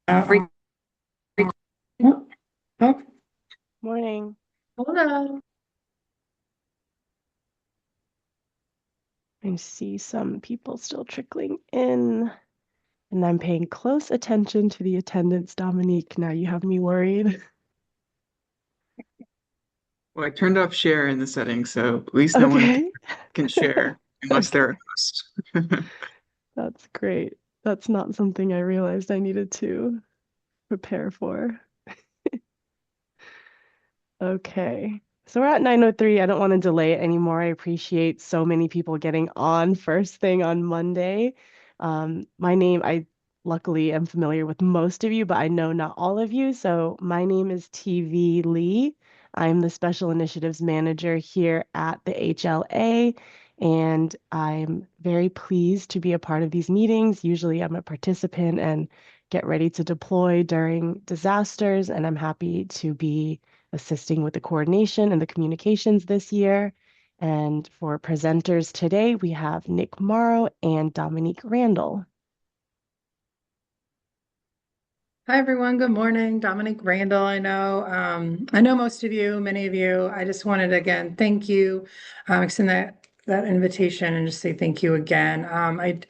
Re- Oh, oh, Morning. hello. I see some people still trickling in, and I'm paying close attention to the attendance, Dominique. Now you have me worried. Well, I turned off share in the settings, so at least no one Okay. can share unless they're a Okay. host. That's great. That's not something I realized I needed to prepare for. Okay. So we're at 9:03. I don't want to delay it anymore. I appreciate so many people getting on first thing on Monday. I luckily am familiar with most of you, but I know not all of you. So my name is TV Lee. I'm the Special Initiatives Manager here at the HLA, and I'm very pleased to be a part of these meetings. Usually I'm a participant and get ready to deploy during disasters, and I'm happy to be assisting with the coordination and the communications this year. And for presenters today, we have Nick Morrow and Dominique Randall. Hi, everyone. Good morning. Dominic Randall. I know most of you, many of you. I just wanted to again thank you, extend that invitation and just say thank you again.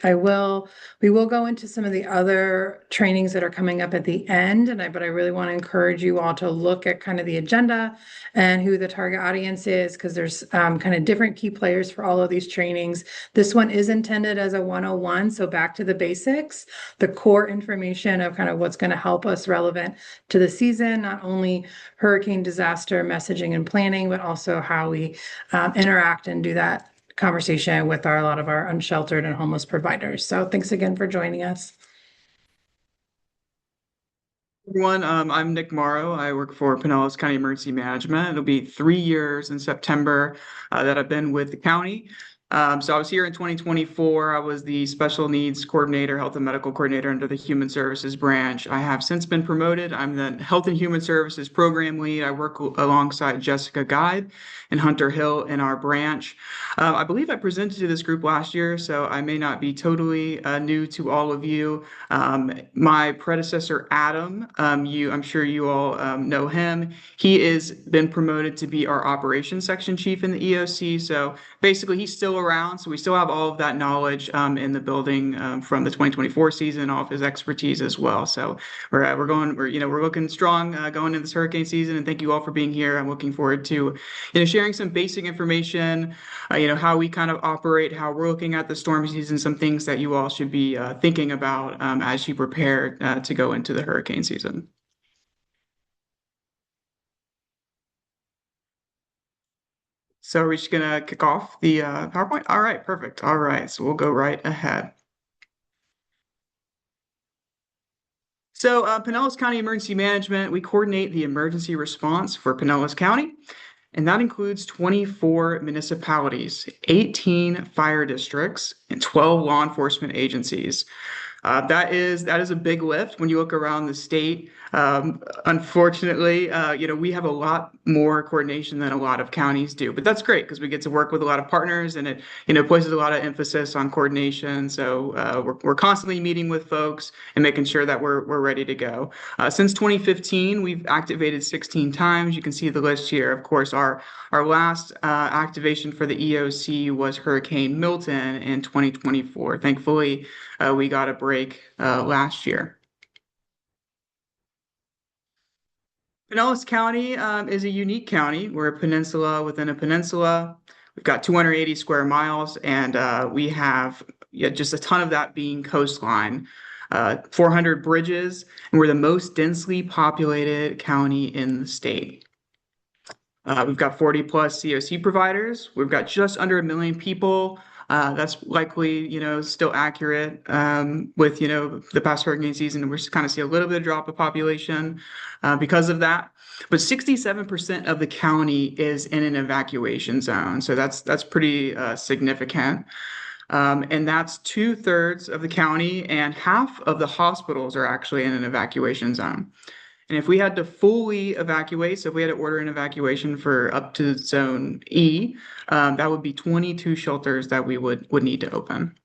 We will go into some of the other trainings that are coming up at the end, but I really want to encourage you all to look at kind of the agenda and who the target audience is, because there's kind of different key players for all of these trainings. This one is intended as a 101, so back to the basics, the core information of kind of what's going to help us relevant to the season, not only hurricane disaster messaging and planning, but also how we interact and do that conversation with a lot of our unsheltered and homeless providers. So thanks again for joining us. Everyone, I'm Nick Morrow. I work for Pinellas County Emergency Management. It'll be 3 years in September that I've been with the county. So I was here in 2024. I was the special needs coordinator, health and medical coordinator under the Human Services branch. I have since been promoted. I'm the Health and Human Services program lead. I work alongside Jessica Guide and Hunter Hill in our branch. I believe I presented to this group last year, so I may not be totally new to all of you. My predecessor, Adam, I'm sure you all know him. He is been promoted to be our operations section chief in the EOC. So basically, he's still around. So we still have all of that knowledge in the building from the 2024 season, all of his expertise as well. So we're looking strong going into this hurricane season. And thank you all for being here. I'm looking forward to sharing some basic information, how we kind of operate, how we're looking at the storm season, some things that you all should be thinking about as you prepare to go into the hurricane season. So we're just gonna kick off the PowerPoint. All right, perfect. All right, so we'll go right ahead. So Pinellas County Emergency Management, we coordinate the emergency response for Pinellas County, and that includes 24 municipalities, 18 fire districts, and 12 law enforcement agencies. That is a big lift when you look around the state. Unfortunately, we have a lot more coordination than a lot of counties do, but that's great because we get to work with a lot of partners, and it places a lot of emphasis on coordination. So we're constantly meeting with folks and making sure that we're ready to go. Since 2015, we've activated 16 times. You can see the list here. Of course, our last activation for the EOC was Hurricane Milton in 2024. Thankfully, we got a break last year. Pinellas County is a unique county. We're a peninsula within a peninsula. We've got 280 square miles, and we have just a ton of that being coastline. 400 bridges, and we're the most densely populated county in the state. We've got 40 plus CoC providers. We've got just under 1 million people. That's likely, still accurate with, the past hurricane season. We're just kind of see a little bit of drop of population because of that. But 67% of the county is in an evacuation zone. So that's pretty significant. And that's 2/3 of the county, and half of the hospitals are actually in an evacuation zone. And if we had to fully evacuate, so if we had to order an evacuation for up to zone E, that would be 22 shelters that we would need to open.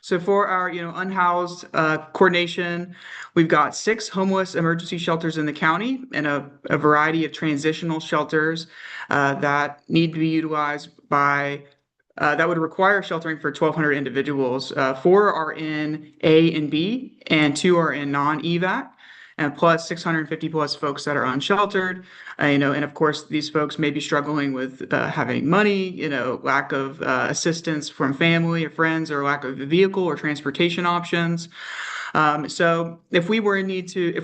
So for our, unhoused coordination, we've got 6 homeless emergency shelters in the county and a variety of transitional shelters that need to be utilized by that would require sheltering for 1,200 individuals. 4 are in A and B, and 2 are in non-evac, and plus 650 plus folks that are unsheltered. And of course, these folks may be struggling with having money, lack of assistance from family or friends, or lack of a vehicle or transportation options. So if we were needing to,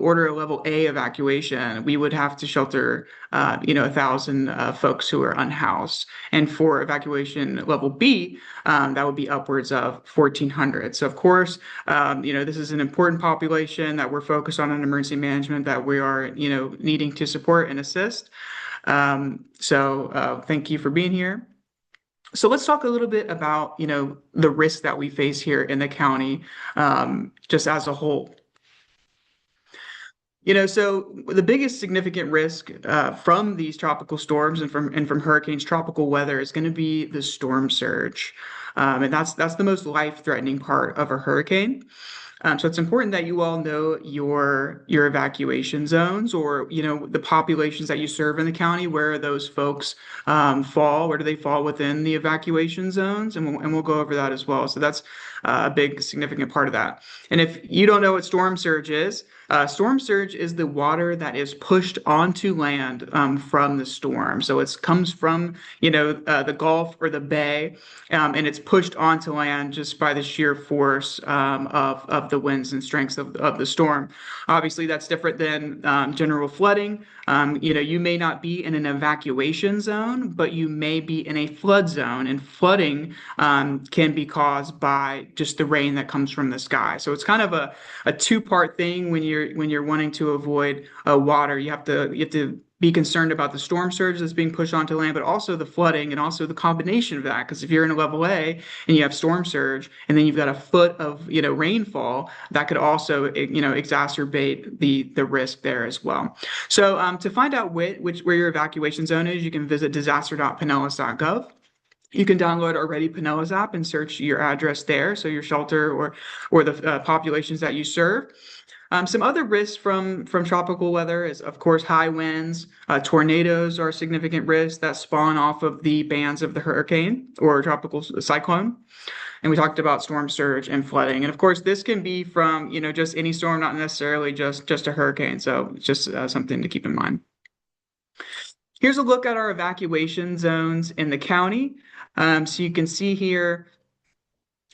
order a level A evacuation, we would have to shelter, 1,000 folks who are unhoused. And for evacuation level B, that would be upwards of 1,400. So of course, this is an important population that we're focused on in emergency management that we are, needing to support and assist. So thank you for being here. So let's talk a little bit about, the risks that we face here in the county, just as a whole. So the biggest significant risk from these tropical storms and from hurricanes, tropical weather, is going to be the storm surge, and that's the most life-threatening part of a hurricane. So it's important that you all know your evacuation zones, or the populations that you serve in the county. Where those folks fall, where do they fall within the evacuation zones, and we'll go over that as well. So that's a big significant part of that. And if you don't know what storm surge is the water that is pushed onto land from the storm. So it comes from the Gulf or the Bay, and it's pushed onto land just by the sheer force of the winds and strengths of the storm. Obviously, that's different than general flooding. You may not be in an evacuation zone, but you may be in a flood zone, and flooding can be caused by just the rain that comes from the sky. So it's kind of a two-part thing. When you're wanting to avoid water, you have to be concerned about the storm surge that's being pushed onto land, but also the flooding and also the combination of that. Because if you're in a level A and you have storm surge, and then you've got a foot of rainfall, that could also exacerbate the risk there as well. So to find out where your evacuation zone is, you can visit disaster.pinellas.gov. You can download our Ready Pinellas app and search your address there, so your shelter or the populations that you serve. Some other risks from tropical weather is, of course, high winds. Tornadoes are a significant risk that spawn off of the bands of the hurricane or tropical cyclone. And we talked about storm surge and flooding. And of course, this can be from, just any storm, not necessarily just a hurricane. So it's just something to keep in mind. Here's a look at our evacuation zones in the county. So you can see here,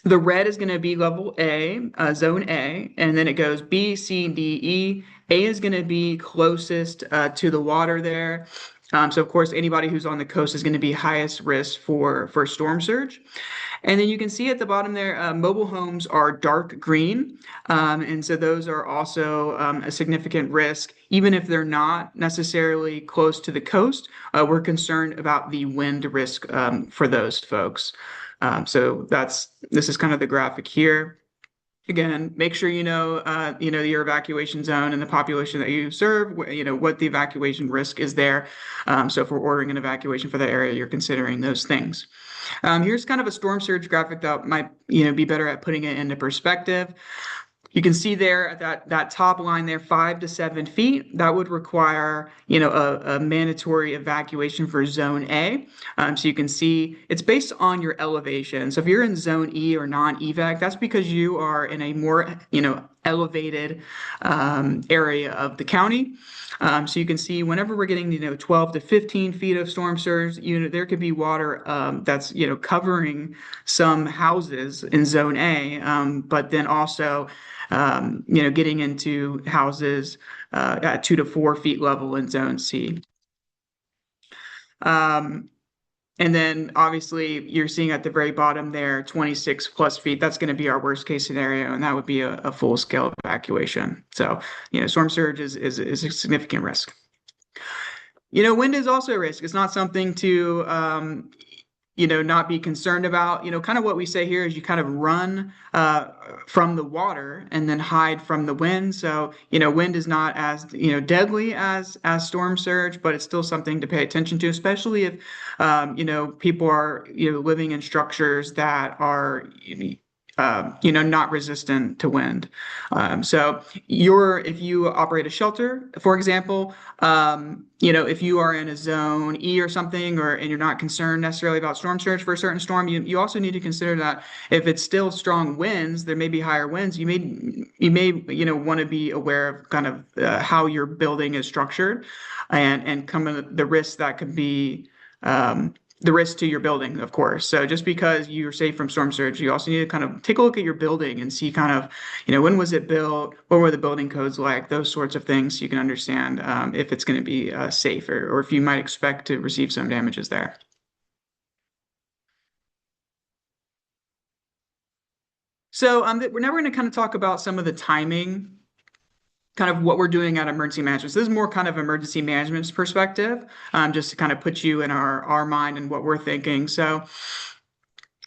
the red is going to be level A, zone A, and then it goes B, C, D, E. A is going to be closest to the water there. So of course, anybody who's on the coast is going to be highest risk for storm surge. And then you can see at the bottom there, mobile homes are dark green. And so those are also a significant risk. Even if they're not necessarily close to the coast, we're concerned about the wind risk for those folks. So this is kind of the graphic here. Again, make sure you know your evacuation zone and the population that you serve, what the evacuation risk is there. So if we're ordering an evacuation for that area, you're considering those things. Here's kind of a storm surge graphic that might be better at putting it into perspective. You can see there at that top line there, 5 to 7 feet. That would require, a mandatory evacuation for zone A. So you can see it's based on your elevation. So if you're in zone E or non-evac, that's because you are in a more, elevated area of the county. So you can see whenever we're getting 12 to 15 feet of storm surge, there could be water that's covering some houses in zone A, but then also getting into houses at 2 to 4 feet level in zone C. And then obviously you're seeing at the very bottom there, 26 plus feet. That's going to be our worst case scenario, and that would be a full scale evacuation. So, storm surge is a significant risk. Wind is also a risk. It's not something to, not be concerned about. Kind of what we say here is you kind of run from the water and then hide from the wind. So, wind is not as, deadly as storm surge, but it's still something to pay attention to, especially if, people are, living in structures that are, not resistant to wind. So if you operate a shelter, for example, if you are in a zone E or something, and you're not concerned necessarily about storm surge for a certain storm, you also need to consider that if it's still strong winds, there may be higher winds. You may want to be aware of kind of how your building is structured, and come of the risks that could be. The risk to your building, of course. So just because you're safe from storm surge, you also need to kind of take a look at your building and see kind of, when was it built? What were the building codes like? Those sorts of things, so you can understand if it's going to be safe, or if you might expect to receive some damages there. So we're now going to kind of talk about some of the timing, kind of what we're doing at emergency management. So this is more kind of emergency management's perspective, just to kind of put you in our mind and what we're thinking. So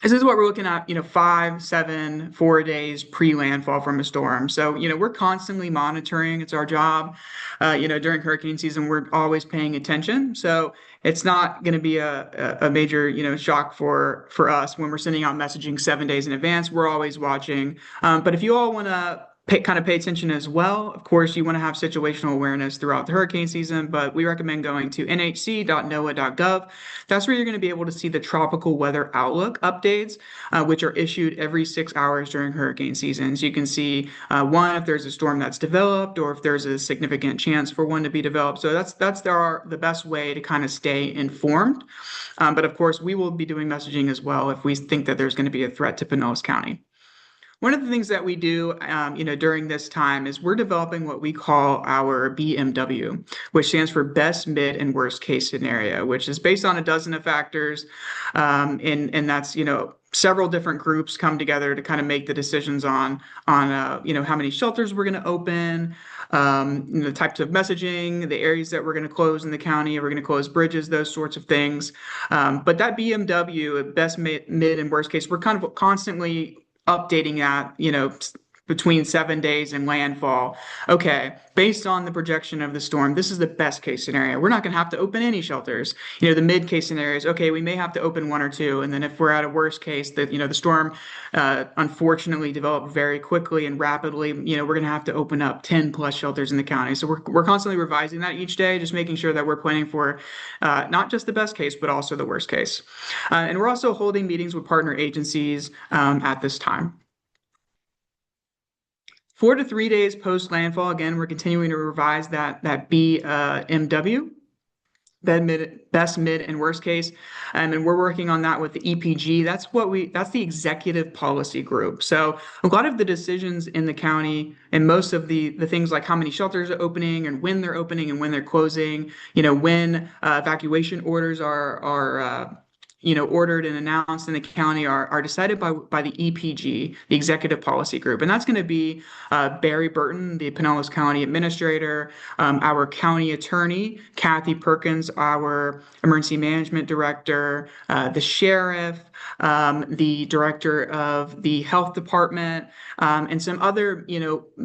this is what we're looking at, 5, 7, 4 days pre-landfall from a storm. So, we're constantly monitoring. It's our job. During hurricane season, we're always paying attention. So it's not going to be a major, shock for us when we're sending out messaging 7 days in advance. We're always watching. But if you all want to pay attention as well. Of course, you want to have situational awareness throughout the hurricane season, but we recommend going to nhc.noaa.gov. That's where you're going to be able to see the tropical weather outlook updates, which are issued every 6 hours during hurricane season. So you can see, one, if there's a storm that's developed, or if there's a significant chance for one to be developed. So that's the best way to kind of stay informed. But of course, we will be doing messaging as well if we think that there's going to be a threat to Pinellas County. One of the things that we do, during this time is we're developing what we call our BMW, which stands for best, mid, and worst case scenario, which is based on a dozen of factors. And that's, several different groups come together to kind of make the decisions on how many shelters we're going to open, the types of messaging, the areas that we're going to close in the county, we're going to close bridges, those sorts of things. But that BMW, best, mid, and worst case, we're kind of constantly updating that, between 7 days and landfall. Okay, based on the projection of the storm, this is the best case scenario. We're not going to have to open any shelters. The mid case scenario is, okay, we may have to open 1 or 2. And then if we're at a worst case that, the storm unfortunately developed very quickly and rapidly, we're going to have to open up 10 plus shelters in the county. So we're constantly revising that each day, just making sure that we're planning for not just the best case, but also the worst case. And we're also holding meetings with partner agencies at this time. 4 to 3 days post landfall, again, we're continuing to revise that BMW, best, mid, and worst case, and we're working on that with the EPG. That's the executive policy group. So a lot of the decisions in the county, and most of the things like how many shelters are opening and when they're opening and when they're closing, when evacuation orders are ordered and announced in the county are decided by the EPG, the Executive Policy Group. And that's going to be Barry Burton, the Pinellas County Administrator, our County Attorney, Kathy Perkins, our Emergency Management Director, the Sheriff, the Director of the Health Department, and some other,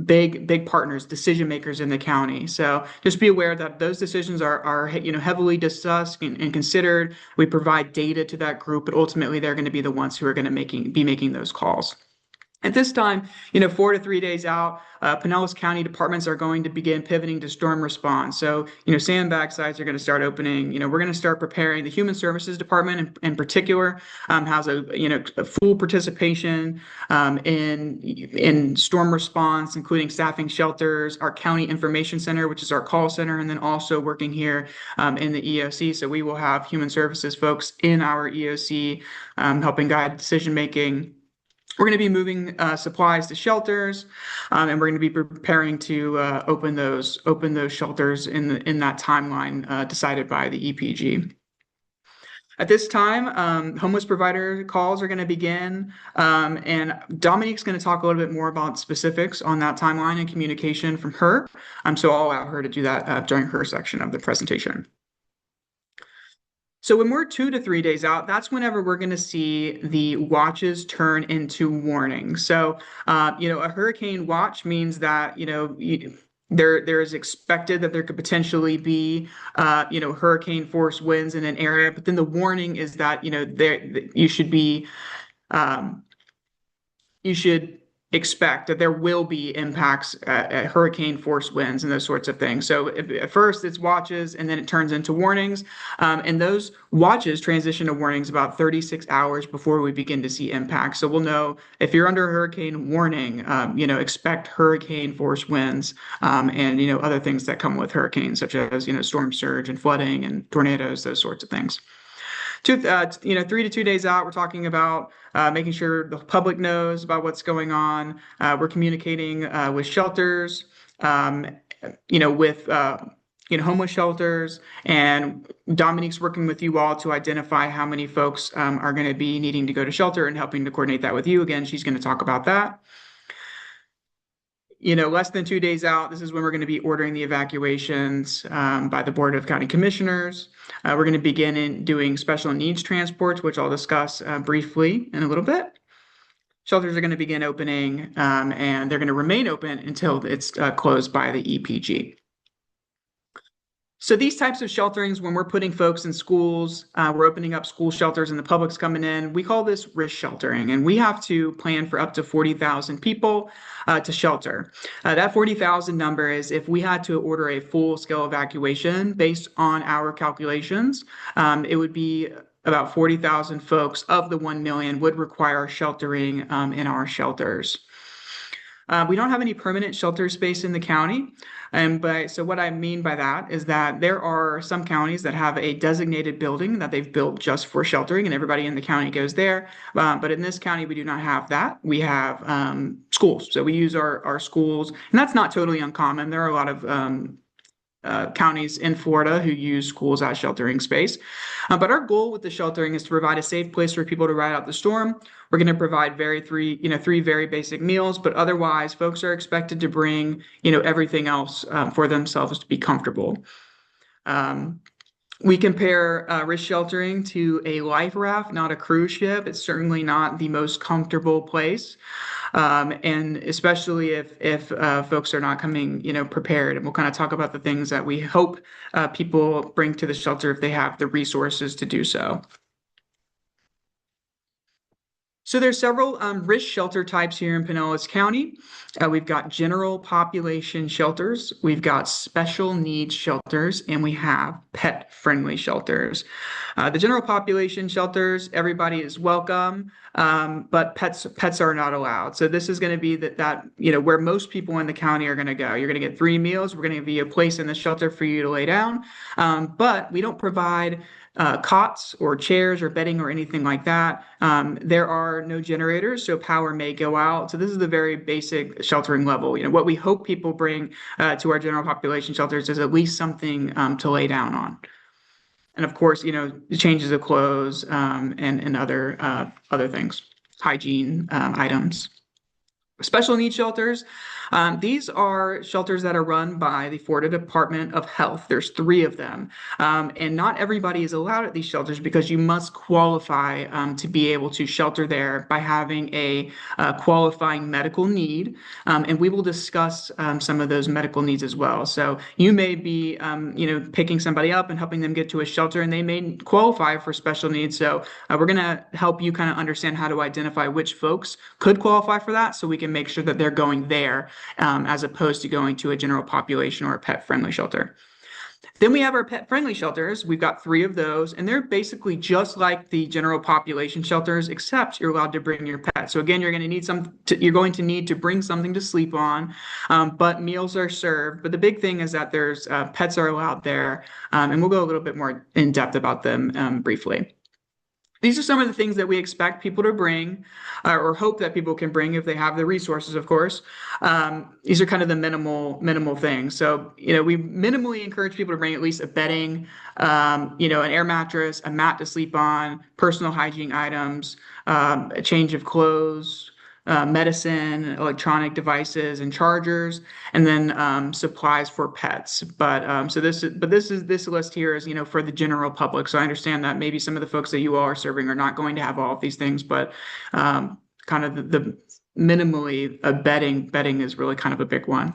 big partners, decision makers in the county. So just be aware that those decisions are heavily discussed and considered. We provide data to that group, but ultimately they're going to be the ones who are going to be making those calls. At this time, 4 to 3 days out, Pinellas County departments are going to begin pivoting to storm response. So, sandbag sites are going to start opening. We're going to start preparing. The Human Services Department, in particular, has a full participation in storm response, including staffing shelters, our County Information Center, which is our call center, and then also working here in the EOC. So we will have Human Services folks in our EOC helping guide decision making. We're going to be moving supplies to shelters, and we're going to be preparing to open those shelters in that timeline decided by the EPG. At this time, homeless provider calls are going to begin, and Dominique's going to talk a little bit more about specifics on that timeline and communication from her. So I'll allow her to do that during her section of the presentation. So when we're 2 to 3 days out, that's whenever we're going to see the watches turn into warnings. So, a hurricane watch means that, there is expected that there could potentially be, hurricane force winds in an area, but then the warning is that, you should be, um, you should expect that there will be impacts at hurricane force winds and those sorts of things. So at first it's watches and then it turns into warnings. And those watches transition to warnings about 36 hours before we begin to see impacts. So we'll know if you're under a hurricane warning, expect hurricane force winds, and, other things that come with hurricanes, such as, storm surge and flooding and tornadoes, those sorts of things. 3 to 2 days out, we're talking about making sure the public knows about what's going on. We're communicating with shelters, with homeless shelters, and Dominique's working with you all to identify how many folks are going to be needing to go to shelter and helping to coordinate that with you. Again, she's going to talk about that. Less than 2 days out, this is when we're going to be ordering the evacuations by the Board of County Commissioners. We're going to begin doing special needs transports, which I'll discuss briefly in a little bit. Shelters are going to begin opening, and they're going to remain open until it's closed by the EPG. So these types of shelterings, when we're putting folks in schools, we're opening up school shelters and the public's coming in, we call this risk sheltering. And we have to plan for up to 40,000 people to shelter. That 40,000 number is if we had to order a full-scale evacuation based on our calculations, it would be about 40,000 folks of the 1 million would require sheltering in our shelters. We don't have any permanent shelter space in the county. So what I mean by that is that there are some counties that have a designated building that they've built just for sheltering and everybody in the county goes there. But in this county, we do not have that. We have schools. So we use our schools, and that's not totally uncommon. There are a lot of counties in Florida who use schools as sheltering space. But our goal with the sheltering is to provide a safe place for people to ride out the storm. We're going to provide three very basic meals, but otherwise folks are expected to bring, everything else for themselves to be comfortable. We compare risk sheltering to a life raft, not a cruise ship. It's certainly not the most comfortable place. And especially if folks are not coming, prepared. And we'll kind of talk about the things that we hope people bring to the shelter if they have the resources to do so. So there's several risk shelter types here in Pinellas County. We've got general population shelters, we've got special needs shelters, and we have pet-friendly shelters. The general population shelters, everybody is welcome, but pets are not allowed. So this is going to be that where most people in the county are going to go. You're going to get 3 meals. We're going to give you a place in the shelter for you to lay down, but we don't provide cots or chairs or bedding or anything like that. There are no generators, so power may go out. So this is the very basic sheltering level. What we hope people bring to our general population shelters is at least something to lay down on. And of course, changes of clothes and other things, hygiene items. Special needs shelters. These are shelters that are run by the Florida Department of Health. There's 3 of them. And not everybody is allowed at these shelters because you must qualify to be able to shelter there by having a qualifying medical need. And we will discuss some of those medical needs as well. So you may be, picking somebody up and helping them get to a shelter, and they may qualify for special needs. So we're going to help you kind of understand how to identify which folks could qualify for that so we can make sure that they're going there as opposed to going to a general population or a pet-friendly shelter. Then we have our pet-friendly shelters. We've got 3 of those, and they're basically just like the general population shelters, except you're allowed to bring your pet. So again, you're going to need to bring something to sleep on, but meals are served. But the big thing is that there's pets are allowed there, and we'll go a little bit more in depth about them briefly. These are some of the things that we expect people to bring, or hope that people can bring if they have the resources, of course. These are kind of the minimal things. So, we minimally encourage people to bring at least a bedding, an air mattress, a mat to sleep on, personal hygiene items, a change of clothes, medicine, electronic devices, and chargers, and then supplies for pets. This list here is, for the general public. So I understand that maybe some of the folks that you all are serving are not going to have all of these things, but kind of the minimally bedding is really kind of a big one.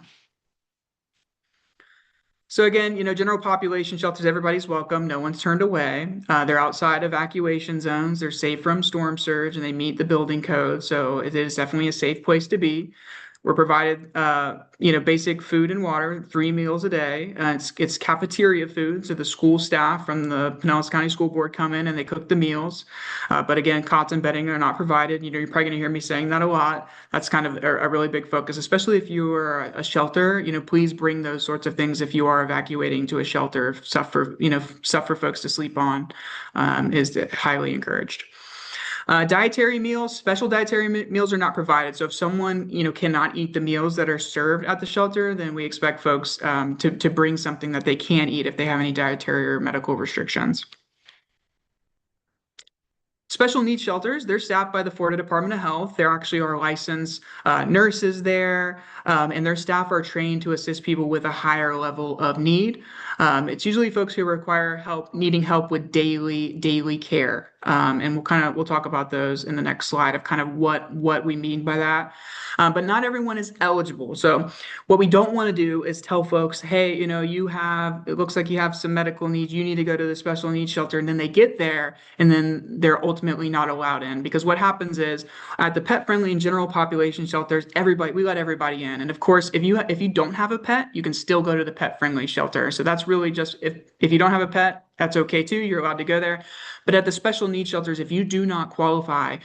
So again, general population shelters, everybody's welcome. No one's turned away. They're outside evacuation zones. They're safe from storm surge and they meet the building code. So it is definitely a safe place to be. We're provided, basic food and water, 3 meals a day. It's cafeteria food, so the school staff from the Pinellas County School Board come in and they cook the meals. But again, cots and bedding are not provided. You're probably going to hear me saying that a lot. That's kind of a really big focus, especially if you are a shelter. Please bring those sorts of things if you are evacuating to a shelter. Stuff for folks to sleep on is highly encouraged. Special dietary meals are not provided. So if someone, cannot eat the meals that are served at the shelter, then we expect folks to bring something that they can eat if they have any dietary or medical restrictions. Special needs shelters, they're staffed by the Florida Department of Health. There actually are licensed nurses there, and their staff are trained to assist people with a higher level of need. It's usually folks who require help, needing help with daily care. And we'll talk about those in the next slide of kind of what we mean by that. But not everyone is eligible. So what we don't want to do is tell folks, hey, it looks like you have some medical needs. You need to go to the special needs shelter. And then they get there and then they're ultimately not allowed in, because what happens is at the pet friendly and general population shelters, we let everybody in. And of course, if you don't have a pet, you can still go to the pet friendly shelter. So that's really just, if you don't have a pet, that's okay too. You're allowed to go there. But at the special needs shelters, if you do not qualify,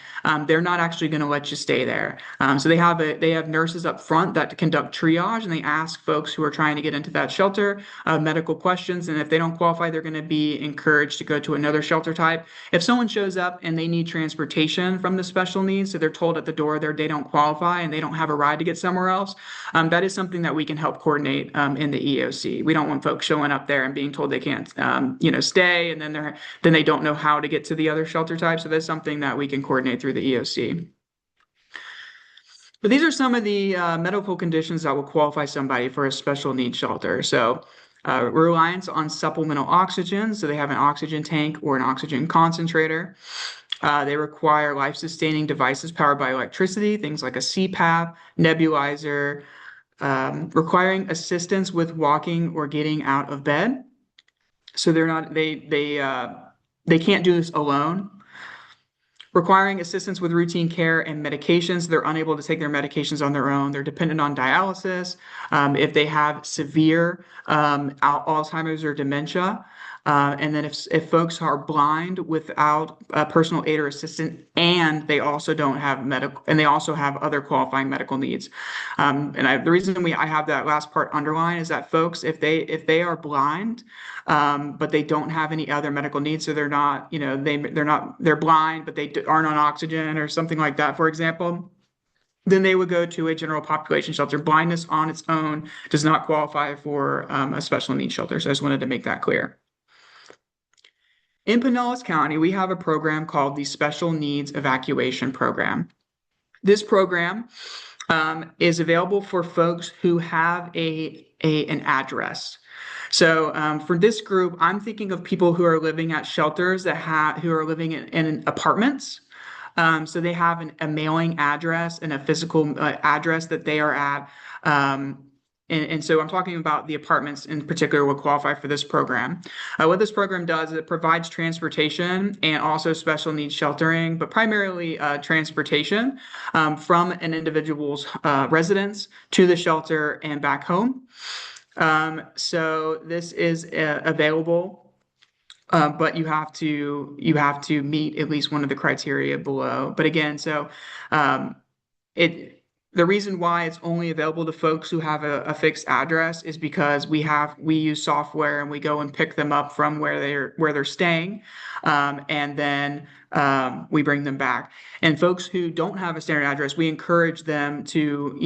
they're not actually going to let you stay there. So they have nurses up front that conduct triage, and they ask folks who are trying to get into that shelter medical questions. And if they don't qualify, they're going to be encouraged to go to another shelter type. If someone shows up and they need transportation from the special needs, so they're told at the door they don't qualify and they don't have a ride to get somewhere else, that is something that we can help coordinate in the EOC. We don't want folks showing up there and being told they can't, stay, and then they don't know how to get to the other shelter type. So that's something that we can coordinate through the EOC. But these are some of the medical conditions that will qualify somebody for a special needs shelter. So reliance on supplemental oxygen. So they have an oxygen tank or an oxygen concentrator. They require life-sustaining devices powered by electricity, things like a CPAP, nebulizer, requiring assistance with walking or getting out of bed. So they can't do this alone. Requiring assistance with routine care and medications. They're unable to take their medications on their own. They're dependent on dialysis. If they have severe Alzheimer's or dementia. And then if folks are blind without a personal aid or assistant, and they also don't have they also have other qualifying medical needs. The reason I have that last part underlined is that folks, if they are blind, but they don't have any other medical needs, so they're not, they're blind, but they aren't on oxygen or something like that, for example, then they would go to a general population shelter. Blindness on its own does not qualify for a special needs shelter. So I just wanted to make that clear. In Pinellas County, we have a program called the Special Needs Evacuation Program. This program is available for folks who have an address. So for this group, I'm thinking of people who are living at shelters who are living in apartments. So they have a mailing address and a physical address that they are at. And so I'm talking about the apartments in particular will qualify for this program. What this program does is it provides transportation and also special needs sheltering, but primarily transportation from an individual's residence to the shelter and back home. So this is available, but you have to meet at least one of the criteria below. But again, so the reason why it's only available to folks who have a fixed address is because we use software and we go and pick them up from where they're staying, and then we bring them back. And folks who don't have a standard address, we encourage them to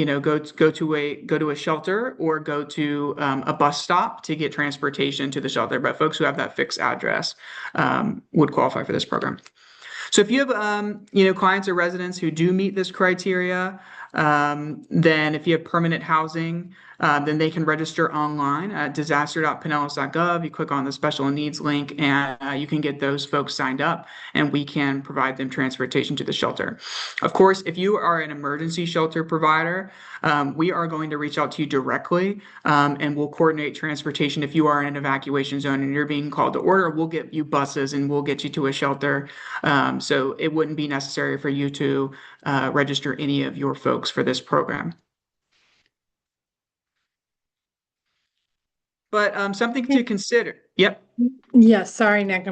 go to a shelter or go to a bus stop to get transportation to the shelter. But folks who have that fixed address would qualify for this program. So if you have, clients or residents who do meet this criteria, then if you have permanent housing, then they can register online at disaster.pinellas.gov. You click on the special needs link and you can get those folks signed up and we can provide them transportation to the shelter. Of course, if you are an emergency shelter provider, we are going to reach out to you directly and we'll coordinate transportation. If you are in an evacuation zone and you're being called to order, we'll get you buses and we'll get you to a shelter. So it wouldn't be necessary for you to register any of your folks for this program. But something to consider. Yep. Yes, sorry, Nick.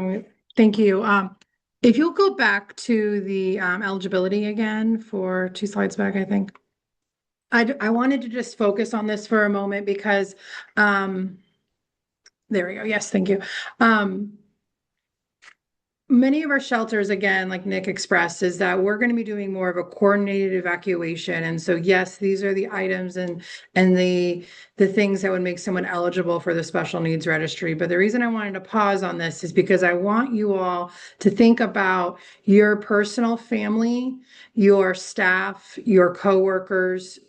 Thank you. If you'll go back to the eligibility again for 2 slides back, I think. I wanted to just focus on this for a moment because there we go. Yes, thank you. Many of our shelters, again, like Nick expressed, is that we're going to be doing more of a coordinated evacuation. And so, yes, these are the items and the things that would make someone eligible for the special needs registry. But the reason I wanted to pause on this is because I want you all to think about your personal family, your staff, your coworkers,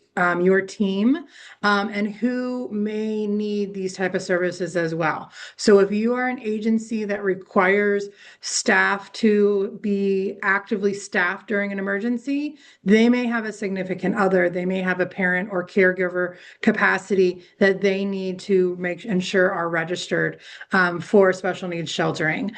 your team, and who may need these type of services as well. So if you are an agency that requires staff to be actively staffed during an emergency, they may have a significant other, they may have a parent or caregiver capacity that they need to ensure are registered for special needs sheltering.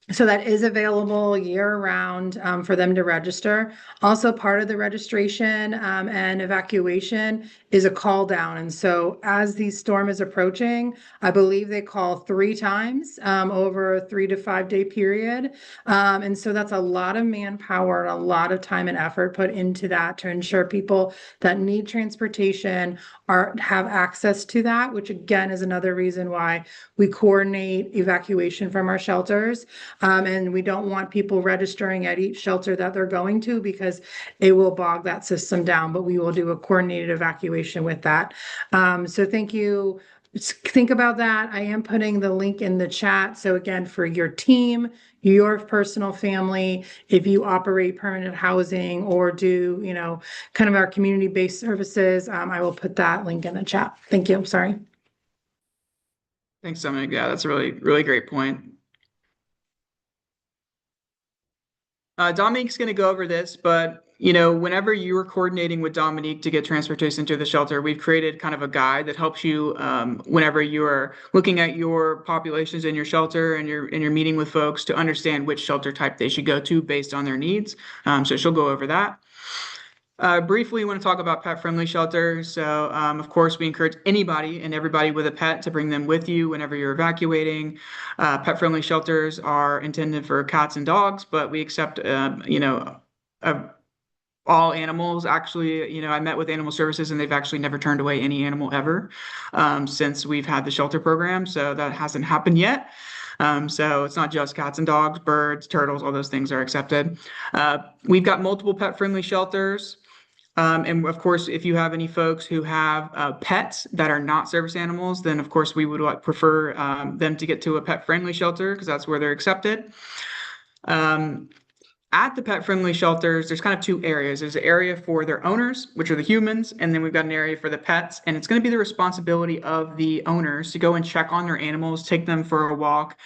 So that is available year round for them to register. Also, part of the registration and evacuation is a call down. And so as the storm is approaching, I believe they call 3 times over a 3 to 5 day period. And so that's a lot of manpower and a lot of time and effort put into that to ensure people that need transportation have access to that, which again is another reason why we coordinate evacuation from our shelters. And we don't want people registering at each shelter that they're going to because it will bog that system down, but we will do a coordinated evacuation with that. So thank you. Think about that. I am putting the link in the chat. So again, for your team, your personal family, if you operate permanent housing or do, kind of our community-based services, I will put that link in the chat. Thank you. Sorry. Thanks, Dominic. Yeah, that's a really, really great point. Dominique's going to go over this, but whenever you are coordinating with Dominique to get transportation to the shelter, we've created kind of a guide that helps you whenever you are looking at your populations in your shelter and you're meeting with folks to understand which shelter type they should go to based on their needs. So she'll go over that. Briefly, we want to talk about pet-friendly shelters. So, of course, we encourage anybody and everybody with a pet to bring them with you whenever you're evacuating. Pet-friendly shelters are intended for cats and dogs, but we accept, all animals. Actually, I met with animal services and they've actually never turned away any animal ever since we've had the shelter program. So that hasn't happened yet. So it's not just cats and dogs, birds, turtles, all those things are accepted. We've got multiple pet-friendly shelters. And of course, if you have any folks who have pets that are not service animals, then of course we would prefer them to get to a pet-friendly shelter because that's where they're accepted. At the pet-friendly shelters, there's kind of 2 areas. There's an area for their owners, which are the humans, and then we've got an area for the pets. And it's going to be the responsibility of the owners to go and check on their animals, take them for a walk,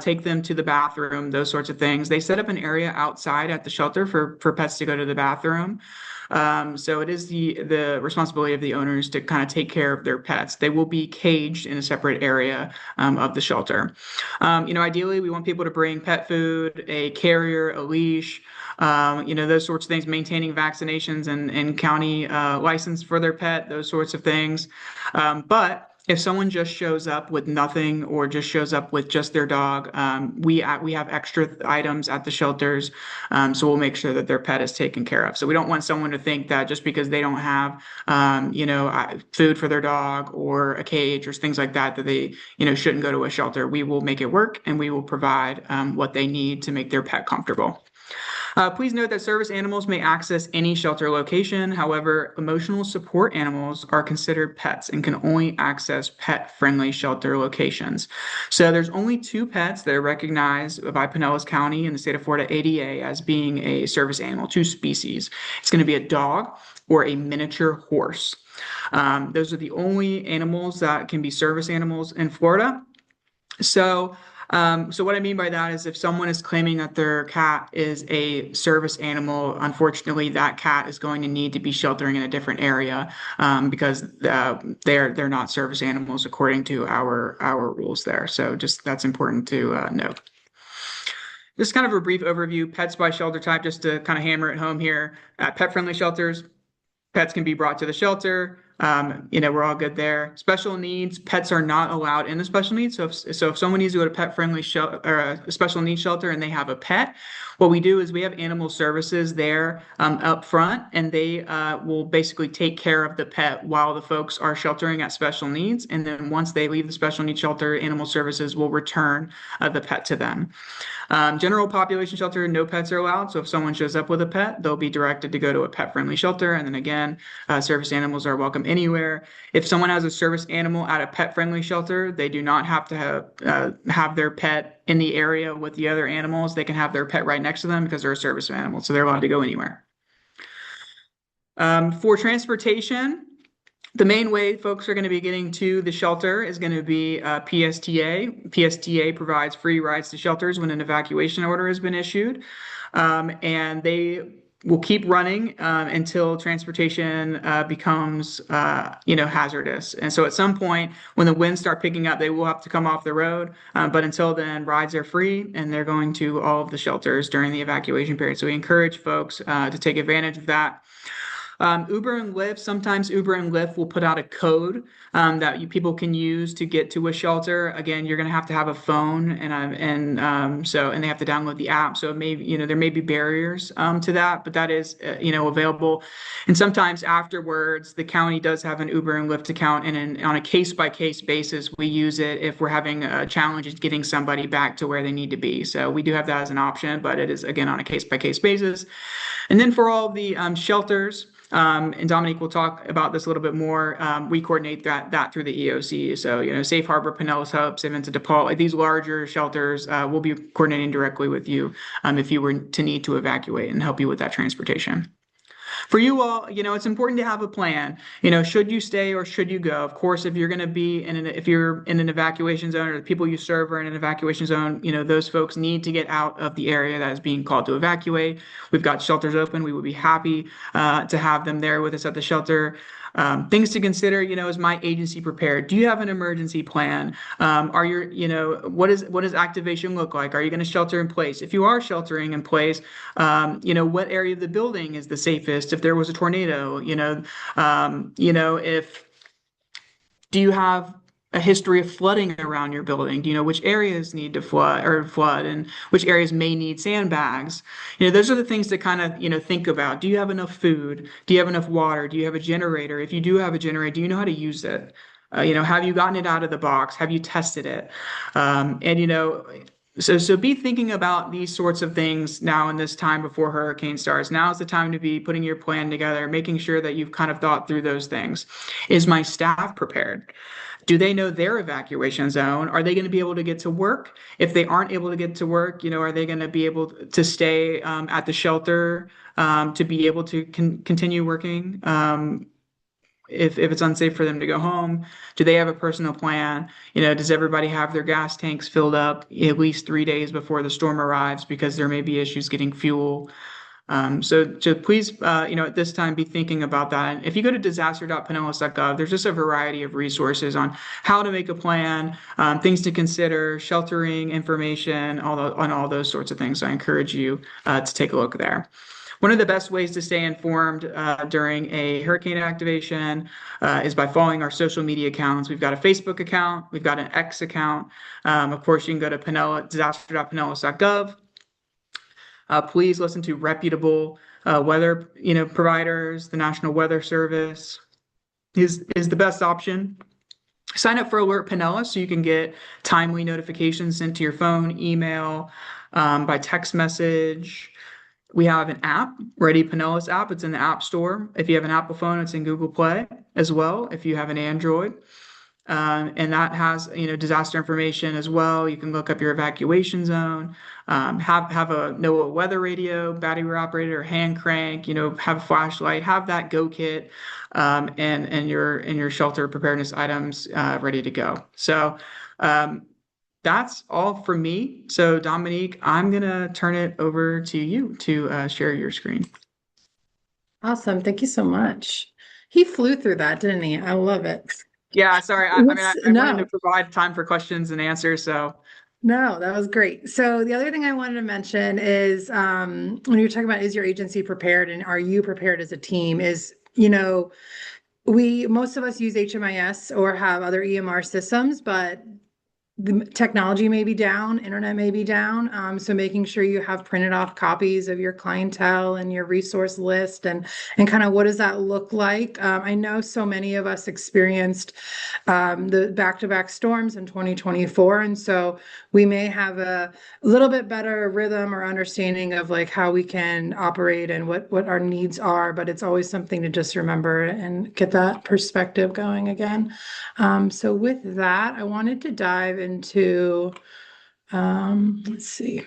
take them to the bathroom, those sorts of things. They set up an area outside at the shelter for pets to go to the bathroom. So it is the responsibility of the owners to kind of take care of their pets. They will be caged in a separate area of the shelter. Ideally, we want people to bring pet food, a carrier, a leash, those sorts of things, maintaining vaccinations and county license for their pet, those sorts of things. But if someone just shows up with nothing or just shows up with just their dog, we have extra items at the shelters, so we'll make sure that their pet is taken care of. So we don't want someone to think that just because they don't have, food for their dog or a cage or things like that, that they, shouldn't go to a shelter. We will make it work and we will provide what they need to make their pet comfortable. Please note that service animals may access any shelter location. However, emotional support animals are considered pets and can only access pet-friendly shelter locations. So there's only 2 pets that are recognized by Pinellas County in the state of Florida ADA as being a service animal, 2 species. It's going to be a dog or a miniature horse. Those are the only animals that can be service animals in Florida. So what I mean by that is if someone is claiming that their cat is a service animal, unfortunately, that cat is going to need to be sheltering in a different area because they're not service animals according to our rules there. So just that's important to note. Just kind of a brief overview, pets by shelter type, just to kind of hammer it home here. At pet-friendly shelters, pets can be brought to the shelter. We're all good there. Special needs, pets are not allowed in the special needs. So if someone needs to go to pet-friendly shelter or a special needs shelter and they have a pet, what we do is we have animal services there up front, and they will basically take care of the pet while the folks are sheltering at special needs. And then once they leave the special needs shelter, animal services will return the pet to them. General population shelter, no pets are allowed. So if someone shows up with a pet, they'll be directed to go to a pet-friendly shelter. And then again, service animals are welcome anywhere. If someone has a service animal at a pet-friendly shelter, they do not have to have their pet in the area with the other animals. They can have their pet right next to them because they're a service animal, so they're allowed to go anywhere. For transportation, the main way folks are going to be getting to the shelter is going to be PSTA. PSTA provides free rides to shelters when an evacuation order has been issued, and they will keep running until transportation becomes hazardous. And so at some point when the winds start picking up, they will have to come off the road. But until then, rides are free and they're going to all of the shelters during the evacuation period. So we encourage folks to take advantage of that. Uber and Lyft, sometimes Uber and Lyft will put out a code that people can use to get to a shelter. Again, you're going to have a phone and they have to download the app. So there may be barriers to that, but that is available. And sometimes afterwards, the county does have an Uber and Lyft account, and on a case-by-case basis, we use it if we're having challenges getting somebody back to where they need to be. So we do have that as an option, but it is again on a case-by-case basis. And then for all the shelters, and Dominique will talk about this a little bit more. We coordinate that through the EOC. So, Safe Harbor, Pinellas Hub, St. Vincent de Paul, like these larger shelters, we'll be coordinating directly with you if you were to need to evacuate and help you with that transportation. For you all, it's important to have a plan. Should you stay or should you go? Of course, if you're going to be if you're in an evacuation zone or the people you serve are in an evacuation zone, those folks need to get out of the area that is being called to evacuate. We've got shelters open. We would be happy to have them there with us at the shelter. Things to consider, is my agency prepared? Do you have an emergency plan? What does activation look like? Are you going to shelter in place? If you are sheltering in place, what area of the building is the safest? If there was a tornado, do you have a history of flooding around your building? Do you know which areas need to flood and which areas may need sandbags? Those are the things to kind of, think about. Do you have enough food? Do you have enough water? Do you have a generator? If you do have a generator, do you know how to use it? Have you gotten it out of the box? Have you tested it? So be thinking about these sorts of things now in this time before hurricane starts. Now is the time to be putting your plan together, making sure that you've kind of thought through those things. Is my staff prepared? Do they know their evacuation zone? Are they going to be able to get to work? If they aren't able to get to work, are they going to be able to stay at the shelter to be able to continue working? If it's unsafe for them to go home, do they have a personal plan? Does everybody have their gas tanks filled up at least 3 days before the storm arrives because there may be issues getting fuel? So please, at this time, be thinking about that. And if you go to disaster.pinellas.gov, there's just a variety of resources on how to make a plan, things to consider, sheltering information, on all those sorts of things. So I encourage you to take a look there. One of the best ways to stay informed during a hurricane activation is by following our social media accounts. We've got a Facebook account. We've got an X account. Of course, you can go to disaster.pinellas.gov. Please listen to reputable weather providers. The National Weather Service is the best option. Sign up for Alert Pinellas so you can get timely notifications sent to your phone, email, by text message. we have an app, Ready Pinellas app. It's in the App Store. If you have an Apple phone, it's in Google Play as well. If you have an Android, and that has, disaster information as well. You can look up your evacuation zone, have a NOAA weather radio, battery operated or hand crank, have a flashlight, have that go kit, and your shelter preparedness items ready to go. So that's all for me. So Dominique, I'm gonna turn it over to you to share your screen. Awesome. Thank you so much. He flew through that, didn't he? I love it. Yeah, sorry. I mean, I wanted to No, provide time for questions and answers. So no, that was great. So the other thing I wanted to mention is when you're talking about is your agency prepared and are you prepared as a team is, most of us use HMIS or have other EMR systems, but the technology may be down, internet may be down. So making sure you have printed off copies of your clientele and your resource list and kind of what does that look like? I know so many of us experienced the back-to-back storms in 2024. And so we may have a little bit better rhythm or understanding of like how we can operate and what our needs are, but it's always something to just remember and get that perspective going again. So with that, I wanted to dive into, let's see,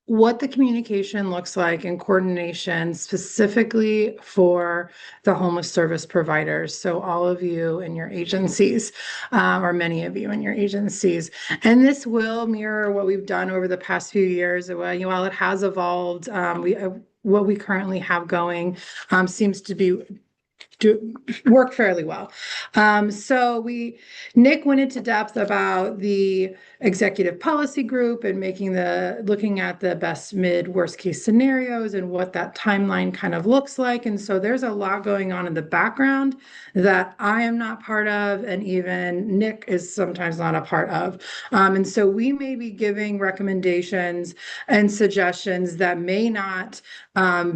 what the communication looks like in coordination specifically for the homeless service providers. So all of you in your agencies, or many of you in your agencies. And this will mirror what we've done over the past few years. While it has evolved, what we currently have going seems to be work fairly well. So Nick went into depth about the executive policy group and looking at the best mid worst case scenarios and what that timeline kind of looks like. And so there's a lot going on in the background that I am not part of, and even Nick is sometimes not a part of. And so we may be giving recommendations and suggestions that may not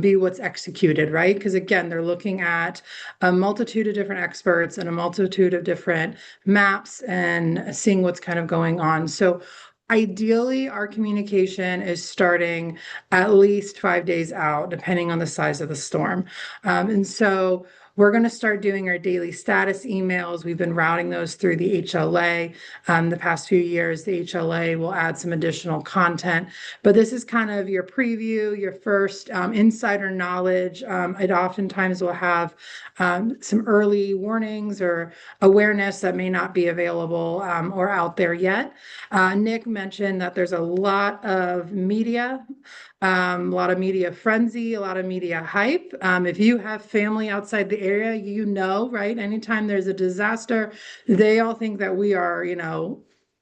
be what's executed, right? Because again, they're looking at a multitude of different experts and a multitude of different maps and seeing what's kind of going on. So ideally, our communication is starting at least 5 days out, depending on the size of the storm. And so we're going to start doing our daily status emails. We've been routing those through the HLA. The past few years, the HLA will add some additional content, but this is kind of your preview, your first insider knowledge. It oftentimes will have some early warnings or awareness that may not be available or out there yet. Nick mentioned that there's a lot of media. A lot of media frenzy, a lot of media hype. If you have family outside the area, right? Anytime there's a disaster, they all think that we are,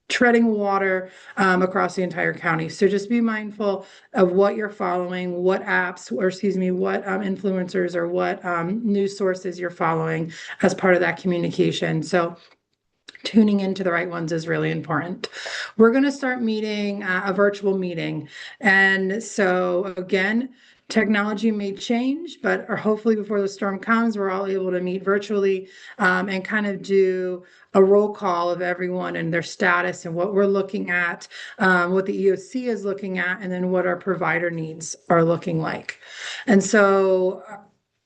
treading water across the entire county. So just be mindful of what you're following, what apps, or excuse me, what influencers or what news sources you're following as part of that communication. So tuning into the right ones is really important. We're going to start meeting a virtual meeting. And so again, technology may change, but hopefully before the storm comes, we're all able to meet virtually and kind of do a roll call of everyone and their status and what we're looking at, what the EOC is looking at, and then what our provider needs are looking like. And so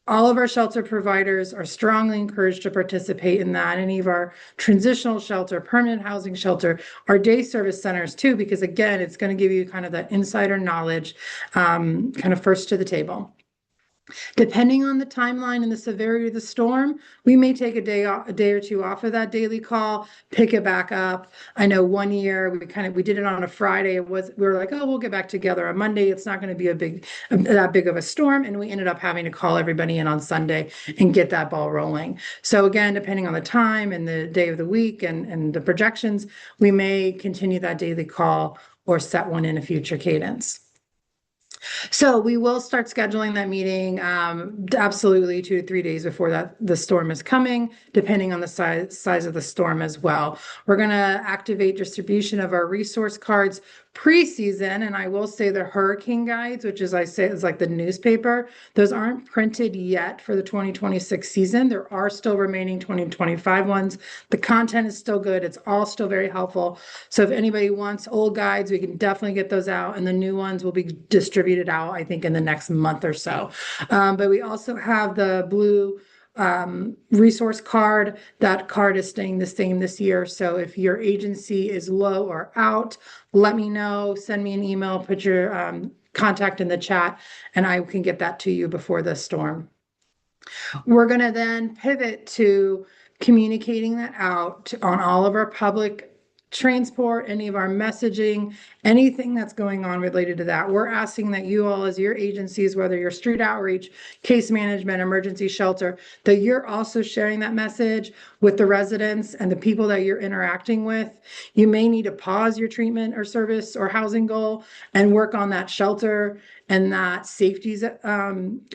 all of our shelter providers are strongly encouraged to participate in that. Any of our transitional shelter, permanent housing shelter, our day service centers too, because again, it's going to give you kind of that insider knowledge, kind of first to the table. Depending on the timeline and the severity of the storm, we may take a day or two off of that daily call, pick it back up. I know one year we did it on a Friday. We were like, oh, we'll get back together on Monday. It's not going to be that big of a storm, and we ended up having to call everybody in on Sunday and get that ball rolling. So again, depending on the time and the day of the week and the projections, we may continue that daily call or set one in a future cadence. So we will start scheduling that meeting absolutely 2 to 3 days before the storm is coming, depending on the size of the storm as well. We're going to activate distribution of our resource cards preseason, and I will say the hurricane guides, which is I say is like the newspaper, those aren't printed yet for the 2026 season. There are still remaining 2025 ones. The content is still good. It's all still very helpful. So if anybody wants old guides, we can definitely get those out, and the new ones will be distributed out, I think, in the next month or so. But we also have the blue resource card. That card is staying the same this year. So if your agency is low or out, let me know, send me an email, put your contact in the chat, and I can get that to you before the storm. We're going to then pivot to communicating that out on all of our public transport, any of our messaging, anything that's going on related to that. We're asking that you all, as your agencies, whether you're street outreach, case management, emergency shelter, that you're also sharing that message with the residents and the people that you're interacting with. You may need to pause your treatment or service or housing goal and work on that shelter and that safety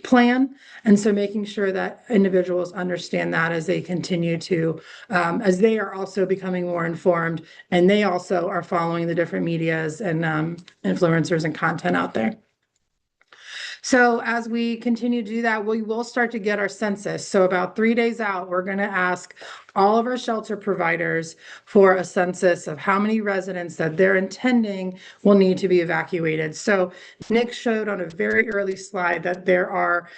plan. And so making sure that individuals understand that as they continue to, as they are also becoming more informed, and they also are following the different medias and influencers and content out there. So as we continue to do that, we will start to get our census. So about 3 days out, we're going to ask all of our shelter providers for a census of how many residents that they're intending will need to be evacuated. So Nick showed on a very early slide that there are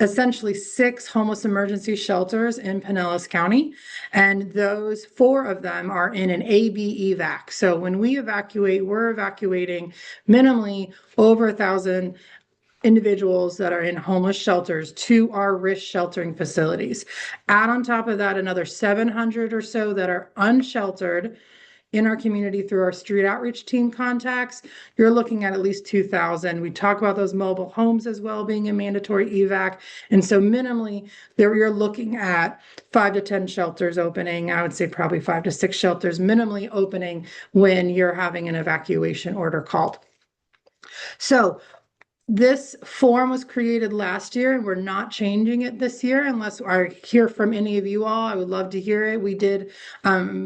essentially 6 homeless emergency shelters in Pinellas County, and those 4 of them are in an AB evac. So when we evacuate, we're evacuating minimally over 1,000 individuals that are in homeless shelters to our risk sheltering facilities. Add on top of that another 700 or so that are unsheltered in our community through our street outreach team contacts. You're looking at least 2,000. We talk about those mobile homes as well being a mandatory evac. And so minimally there you're looking at 5 to 10 shelters opening. I would say probably 5 to 6 shelters minimally opening when you're having an evacuation order called. So this form was created last year, and we're not changing it this year unless I hear from any of you all. I would love to hear it. We did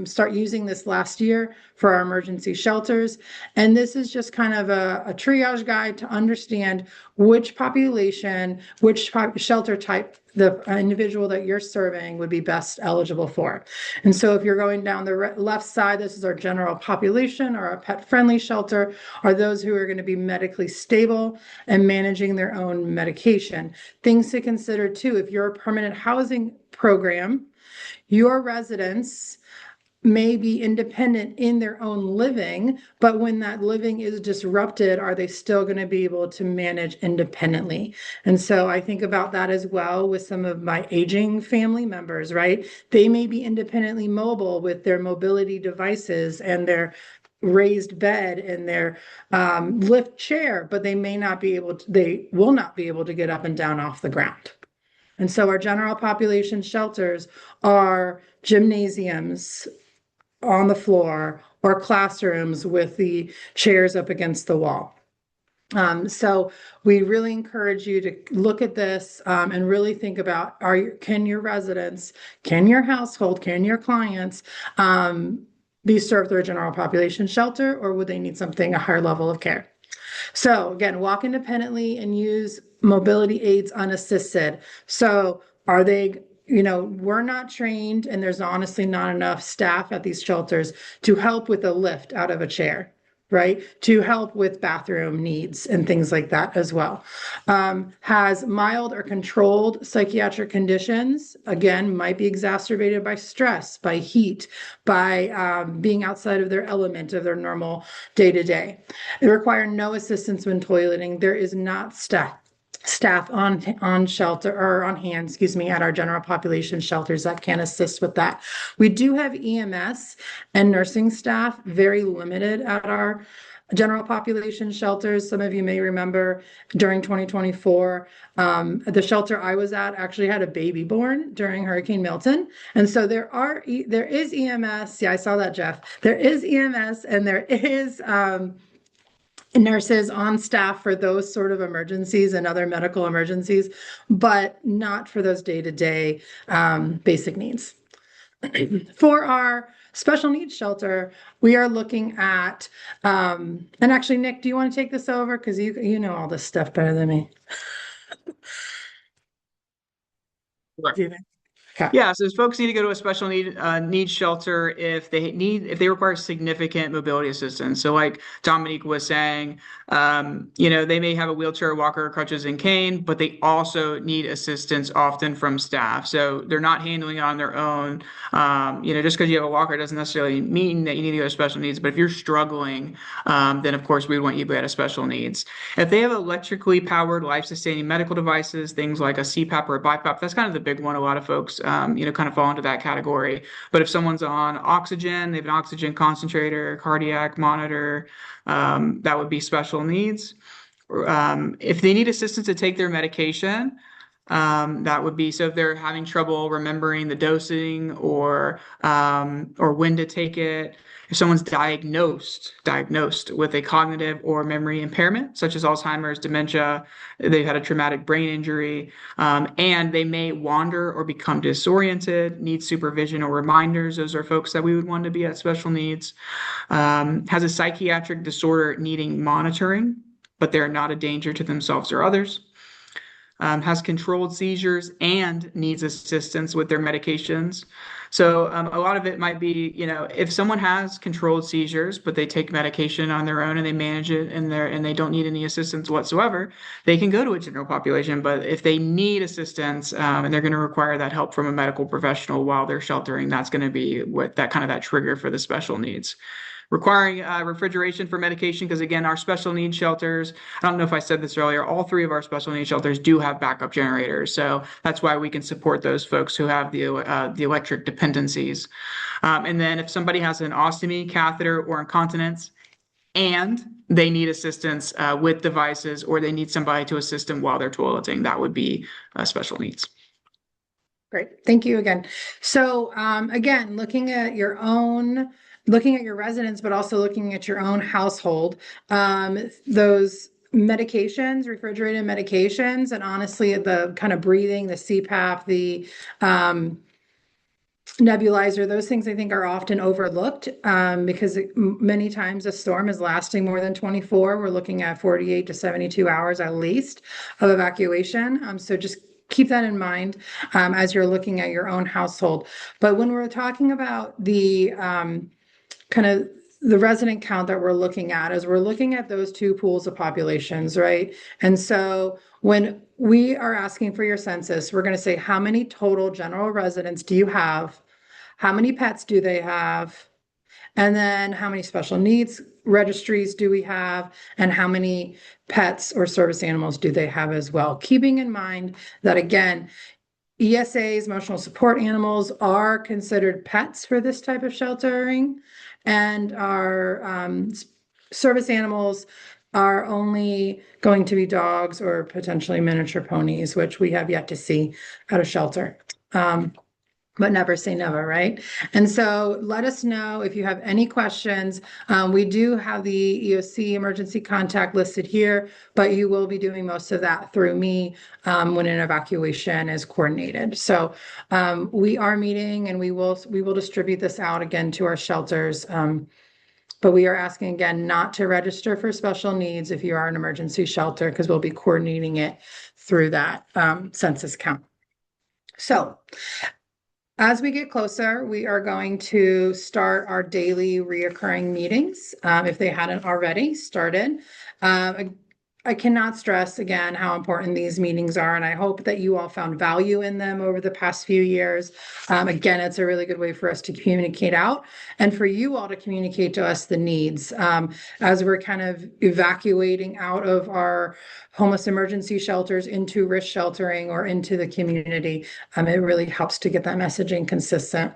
start using this last year for our emergency shelters. And this is just kind of a triage guide to understand which population, which shelter type the individual that you're serving would be best eligible for. And so if you're going down the left side, this is our general population, or our pet-friendly shelter, are those who are going to be medically stable and managing their own medication. Things to consider too, if you're a permanent housing program, your residents may be independent in their own living, but when that living is disrupted, are they still going to be able to manage independently? And so I think about that as well with some of my aging family members, right? They may be independently mobile with their mobility devices and their raised bed and their lift chair, but they may not be able to, they will not be able to get up and down off the ground. And so our general population shelters are gymnasiums on the floor or classrooms with the chairs up against the wall. So we really encourage you to look at this and really think about, can your residents, can your household, can your clients be served through a general population shelter, or would they need something, a higher level of care? So again, walk independently and use mobility aids unassisted. So are they, we're not trained, and there's honestly not enough staff at these shelters to help with a lift out of a chair, right? To help with bathroom needs and things like that as well. Has mild or controlled psychiatric conditions, again, might be exacerbated by stress, by heat, by being outside of their element of their normal day-to-day. They require no assistance when toileting. There is not staff on shelter or on hand, at our general population shelters that can assist with that. We do have EMS and nursing staff, very limited at our general population shelters. Some of you may remember during 2024, the shelter I was at actually had a baby born during Hurricane Milton. And so there is EMS. Yeah, I saw that, Jeff. There is EMS and there is nurses on staff for those sort of emergencies and other medical emergencies, but not for those day-to-day basic needs. For our special needs shelter, we are looking at, and actually, Nick, do you want to take this over? Because you know all this stuff better than me. Right. Do you think? Okay. Yeah, so folks need to go to a special needs shelter if they require significant mobility assistance. So like Dominique was saying, they may have a wheelchair, walker, crutches, and cane, but they also need assistance often from staff. So they're not handling it on their own. Just because you have a walker doesn't necessarily mean that you need to go to special needs. But if you're struggling, then of course we would want you to go to special needs. If they have electrically powered life-sustaining medical devices, things like a CPAP or a BiPAP, that's kind of the big one. A lot of folks, kind of fall into that category. But if someone's on oxygen, they have an oxygen concentrator, cardiac monitor, that would be special needs. If they need assistance to take their medication, that would be so if they're having trouble remembering the dosing or when to take it. If someone's diagnosed with a cognitive or memory impairment, such as Alzheimer's, dementia, they've had a traumatic brain injury, and they may wander or become disoriented, need supervision or reminders. Those are folks that we would want to be at special needs. Has a psychiatric disorder needing monitoring, but they're not a danger to themselves or others. Has controlled seizures and needs assistance with their medications. So a lot of it might be, if someone has controlled seizures, but they take medication on their own and they manage it and they don't need any assistance whatsoever, they can go to a general population. But if they need assistance and they're going to require that help from a medical professional while they're sheltering, that's going to be that trigger for the special needs. Requiring refrigeration for medication, because again, our special needs shelters, I don't know if I said this earlier, all three of our special needs shelters do have backup generators. So that's why we can support those folks who have the electric dependencies. And then if somebody has an ostomy, catheter, or incontinence, and they need assistance with devices, or they need somebody to assist them while they're toileting, that would be special needs. Great. Thank you again. So again, looking at your residents, but also looking at your own household, those medications, refrigerated medications, and honestly, the kind of breathing, the CPAP, the nebulizer, those things I think are often overlooked because many times a storm is lasting more than 24. We're looking at 48 to 72 hours at least of evacuation. So just keep that in mind as you're looking at your own household. But when we're talking about the kind of the resident count that we're looking at, is we're looking at those two pools of populations, right? And so when we are asking for your census, we're going to say, how many total general residents do you have? How many pets do they have? And then how many special needs registries do we have? And how many pets or service animals do they have as well? Keeping in mind that, again, ESAs, emotional support animals, are considered pets for this type of sheltering, and our service animals are only going to be dogs or potentially miniature ponies, which we have yet to see at a shelter. But never say never, right? And so let us know if you have any questions. We do have the EOC emergency contact listed here, but you will be doing most of that through me when an evacuation is coordinated. So we are meeting, and we will distribute this out again to our shelters. But we are asking again not to register for special needs if you are an emergency shelter, because we'll be coordinating it through that census count. So as we get closer, we are going to start our daily reoccurring meetings, if they hadn't already started. I cannot stress again how important these meetings are, and I hope that you all found value in them over the past few years. Again, it's a really good way for us to communicate out and for you all to communicate to us the needs as we're kind of evacuating out of our homeless emergency shelters into risk sheltering or into the community. It really helps to get that messaging consistent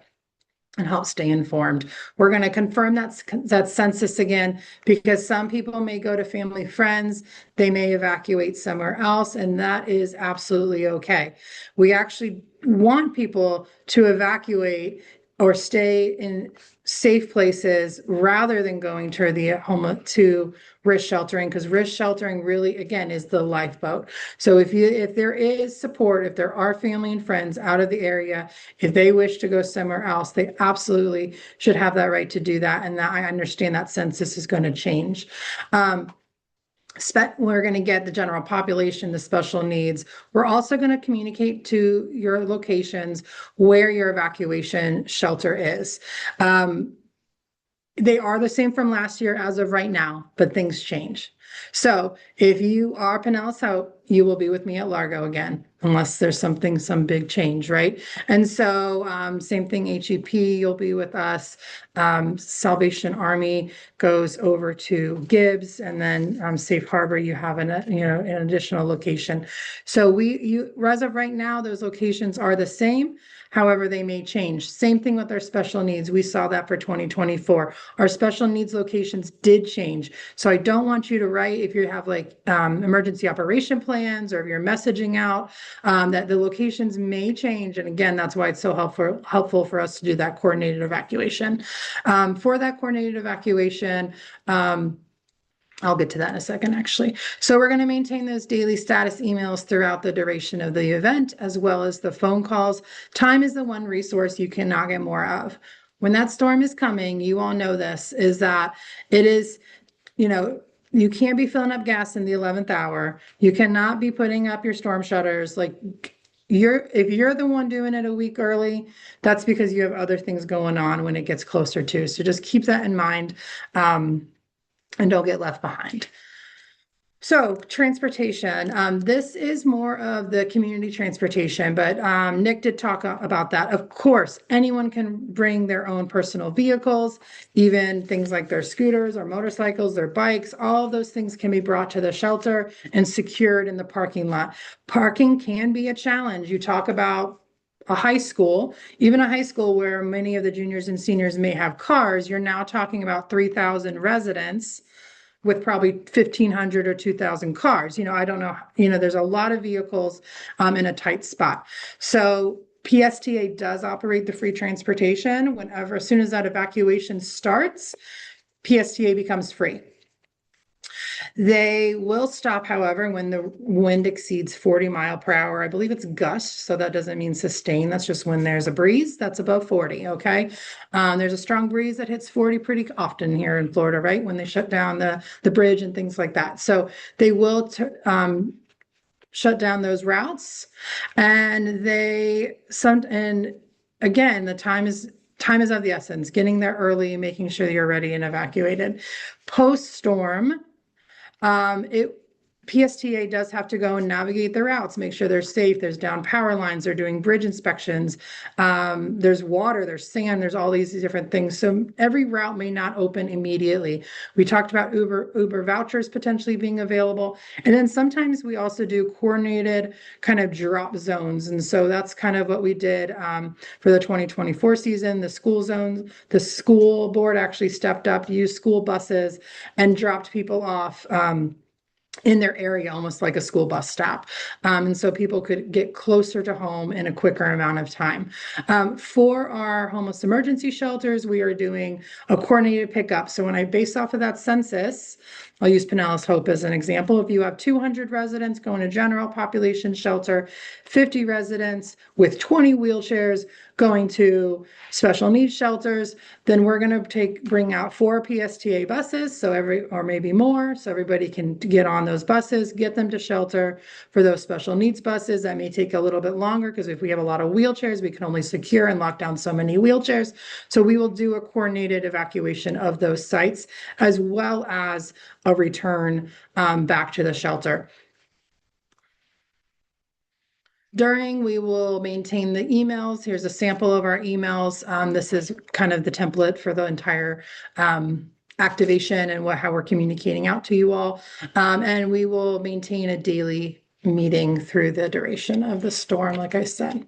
and help stay informed. We're going to confirm that census again, because some people may go to family friends, they may evacuate somewhere else, and that is absolutely okay. We actually want people to evacuate or stay in safe places rather than going to the to risk sheltering, because risk sheltering really, again, is the lifeboat. So if there is support, if there are family and friends out of the area, if they wish to go somewhere else, they absolutely should have that right to do that. And that I understand that census is going to change. We're going to get the general population, the special needs. We're also going to communicate to your locations where your evacuation shelter is. They are the same from last year as of right now, but things change. So if you are Pinellas Hope, you will be with me at Largo again, unless there's some big change, right? And so same thing, HEP, you'll be with us. Salvation Army goes over to Gibbs, and then Safe Harbor, you have an additional location. So as of right now, those locations are the same. However, they may change. Same thing with our special needs. We saw that for 2024. Our special needs locations did change. So I don't want you to write, if you have like emergency operation plans or if you're messaging out, that the locations may change. And again, that's why it's so helpful for us to do that coordinated evacuation. For that coordinated evacuation, I'll get to that in a second, actually. So we're going to maintain those daily status emails throughout the duration of the event, as well as the phone calls. Time is the one resource you cannot get more of. When that storm is coming, you all know this, is that it is, you can't be filling up gas in the 11th hour. You cannot be putting up your storm shutters. Like if you're the one doing it a week early, that's because you have other things going on when it gets closer to. So just keep that in mind. And don't get left behind. So transportation, this is more of the community transportation, but Nick did talk about that. Of course, anyone can bring their own personal vehicles, even things like their scooters or motorcycles, their bikes, all of those things can be brought to the shelter and secured in the parking lot. Parking can be a challenge. You talk about a high school, even a high school where many of the juniors and seniors may have cars, you're now talking about 3,000 residents with probably 1,500 or 2,000 cars. I don't know, there's a lot of vehicles in a tight spot. So PSTA does operate the free transportation. As soon as that evacuation starts, PSTA becomes free. They will stop, however, when the wind exceeds 40 mile per hour. I believe it's gust, so that doesn't mean sustain. That's just when there's a breeze that's above 40, okay? There's a strong breeze that hits 40 pretty often here in Florida, right? When they shut down the bridge and things like that. So they will shut down those routes, and and again, the time is of the essence, getting there early, making sure you're ready and evacuated. Post-storm, PSTA does have to go and navigate the routes, make sure they're safe. There's down power lines. They're doing bridge inspections. There's water, there's sand, there's all these different things. So every route may not open immediately. We talked about Uber vouchers potentially being available. And then sometimes we also do coordinated kind of drop zones. And so that's kind of what we did for the 2024 season. The school zones, the school board actually stepped up, used school buses and dropped people off in their area, almost like a school bus stop. And so people could get closer to home in a quicker amount of time. For our homeless emergency shelters, we are doing a coordinated pickup. So when I base off of that census, I'll use Pinellas Hope as an example. If you have 200 residents going to general population shelter, 50 residents with 20 wheelchairs going to special needs shelters, then we're going to bring out 4 PSTA buses, or maybe more, so everybody can get on those buses, get them to shelter. For those special needs buses, that may take a little bit longer because if we have a lot of wheelchairs, we can only secure and lock down so many wheelchairs. So we will do a coordinated evacuation of those sites, as well as a return back to the shelter. We will maintain the emails. Here's a sample of our emails. This is kind of the template for the entire activation and how we're communicating out to you all. And we will maintain a daily meeting through the duration of the storm, like I said.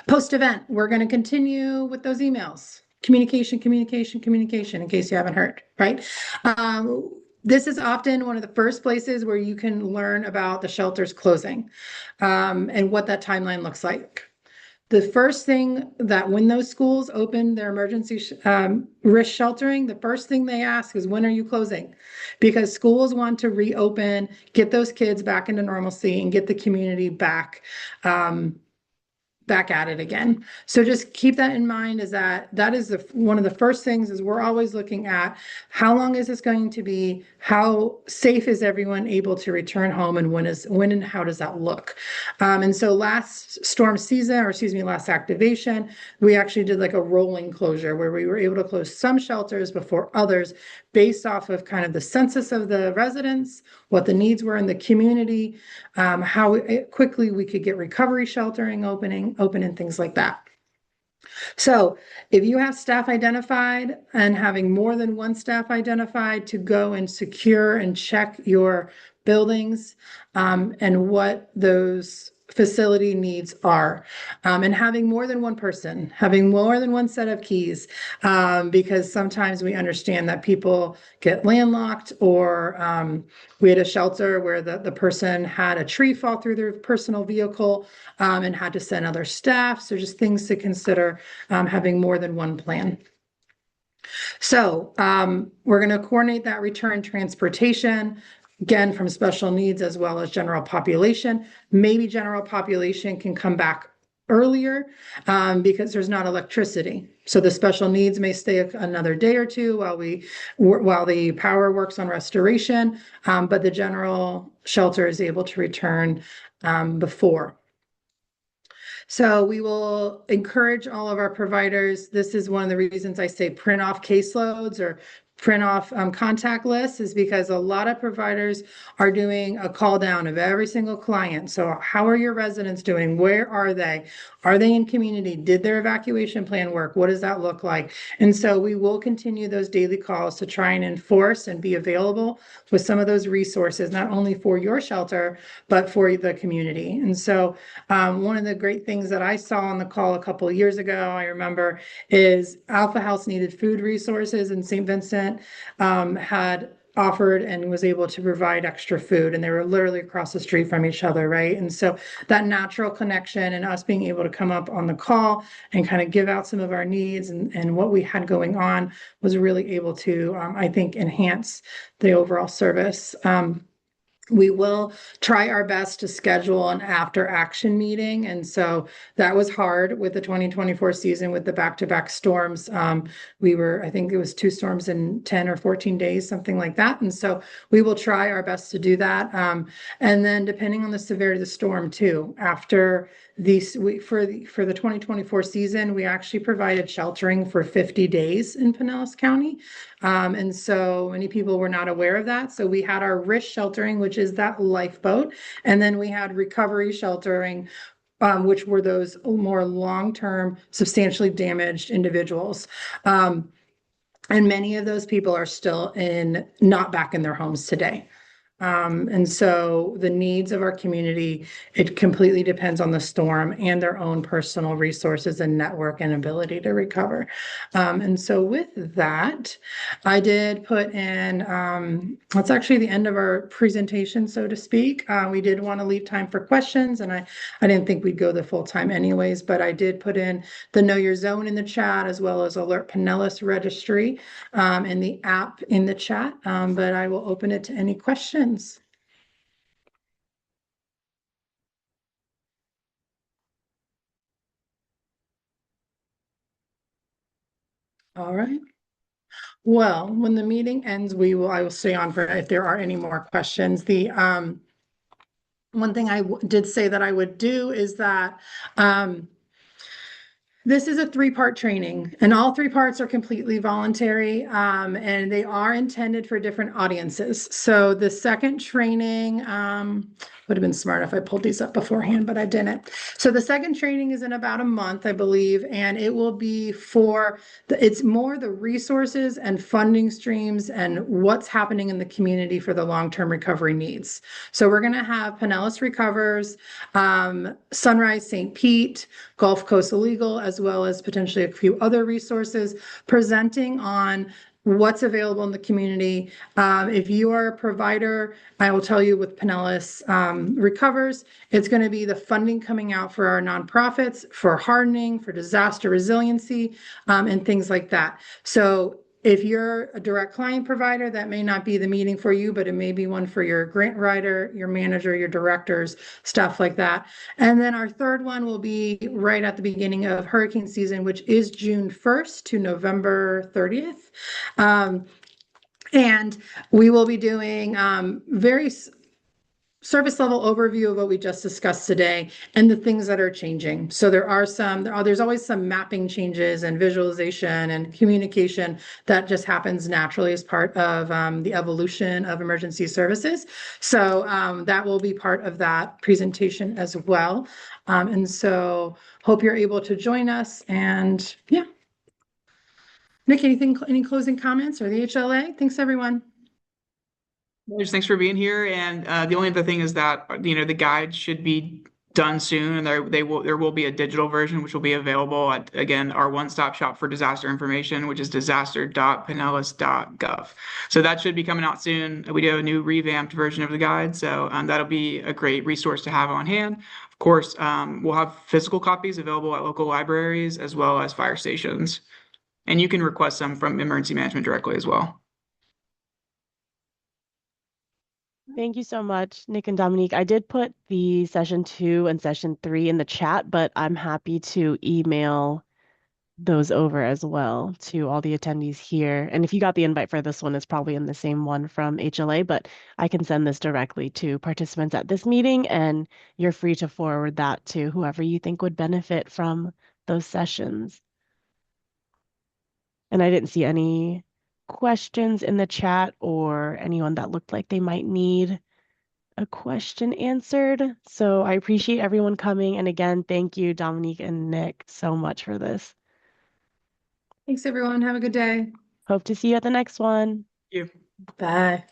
Post-event, we're going to continue with those emails. Communication, in case you haven't heard, right? This is often one of the first places where you can learn about the shelters closing and what that timeline looks like. The first thing that when those schools open their emergency risk sheltering, the first thing they ask is, when are you closing? Because schools want to reopen, get those kids back into normalcy and get the community back at it again. So just keep that in mind, is that is one of the first things, is we're always looking at how long is this going to be? How safe is everyone able to return home, and when and how does that look? And so last storm season, or excuse me, last activation, we actually did like a rolling closure where we were able to close some shelters before others based off of kind of the census of the residents, what the needs were in the community, how quickly we could get recovery sheltering open and things like that. So if you have staff identified and having more than one staff identified to go and secure and check your buildings, and what those facility needs are, and having more than one person, having more than one set of keys, because sometimes we understand that people get landlocked, or we had a shelter where the person had a tree fall through their personal vehicle, and had to send other staff. So just things to consider, having more than one plan. So we're going to coordinate that return transportation, again, from special needs as well as general population. Maybe general population can come back earlier, because there's not electricity. So the special needs may stay another day or two while the power works on restoration, but the general shelter is able to return before. So we will encourage all of our providers. This is one of the reasons I say print off caseloads or print off contact lists, is because a lot of providers are doing a call down of every single client. So how are your residents doing? Where are they? Are they in community? Did their evacuation plan work? What does that look like? And so we will continue those daily calls to try and enforce and be available with some of those resources, not only for your shelter, but for the community. And so one of the great things that I saw on the call a couple of years ago, I remember, is Alpha House needed food resources, and St. Vincent had offered and was able to provide extra food, and they were literally across the street from each other, right? And so that natural connection and us being able to come up on the call and kind of give out some of our needs and what we had going on was really able to, I think, enhance the overall service. We will try our best to schedule an after action meeting. And so that was hard with the 2024 season with the back-to-back storms. I think it was 2 storms in 10 or 14 days, something like that. And so we will try our best to do that. And then depending on the severity of the storm too, after for the 2024 season, we actually provided sheltering for 50 days in Pinellas County. And so many people were not aware of that. So we had our risk sheltering, which is that lifeboat. And then we had recovery sheltering, which were those more long-term, substantially damaged individuals. And many of those people are still not back in their homes today. And so the needs of our community, it completely depends on the storm and their own personal resources and network and ability to recover. And so with that, I did put in, that's actually the end of our presentation, so to speak. We did want to leave time for questions, and I didn't think we'd go the full time anyways, but I did put in the Know Your Zone in the chat, as well as Alert Pinellas Registry, and the app in the chat, but I will open it to any questions. All right. Well, when the meeting ends, I will stay on for if there are any more questions. The one thing I did say that I would do is that this is a 3-part training, and all 3 parts are completely voluntary, and they are intended for different audiences. So the second training would have been smart if I pulled these up beforehand, but I didn't. So the second training is in about a month, I believe, and it will be it's more the resources and funding streams and what's happening in the community for the long-term recovery needs. So we're going to have Pinellas Recovers, Sunrise St. Pete, Gulf Coast Illegal, as well as potentially a few other resources presenting on what's available in the community. If you are a provider, I will tell you with Pinellas Recovers, it's going to be the funding coming out for our nonprofits, for hardening, for disaster resiliency, and things like that. So if you're a direct client provider, that may not be the meeting for you, but it may be one for your grant writer, your manager, your directors, stuff like that. And then our third one will be right at the beginning of hurricane season, which is June 1st to November 30th. And we will be doing very service level overview of what we just discussed today and the things that are changing. So there's always some mapping changes and visualization and communication that just happens naturally as part of the evolution of emergency services. So that will be part of that presentation as well. And so hope you're able to join us. And yeah. Nick, any closing comments or the HLA? Thanks, everyone. Just thanks for being here. And the only other thing is that the guide should be done soon, and there will be a digital version which will be available at, again, our one-stop shop for disaster information, which is disaster.pinellas.gov. So that should be coming out soon. We do have a new revamped version of the guide, so that'll be a great resource to have on hand. Of course, we'll have physical copies available at local libraries as well as fire stations, and you can request some from emergency management directly as well. Thank you so much, Nick and Dominique. I did put the session 2 and session 3 in the chat, but I'm happy to email those over as well to all the attendees here. And if you got the invite for this one, it's probably in the same one from HLA, but I can send this directly to participants at this meeting, and you're free to forward that to whoever you think would benefit from those sessions. And I didn't see any questions in the chat or anyone that looked like they might need a question answered. So I appreciate everyone coming. And again, thank you, Dominique and Nick, so much for this. Thanks, everyone. Have a good day. Hope to see you at the next one. Thank you. Bye.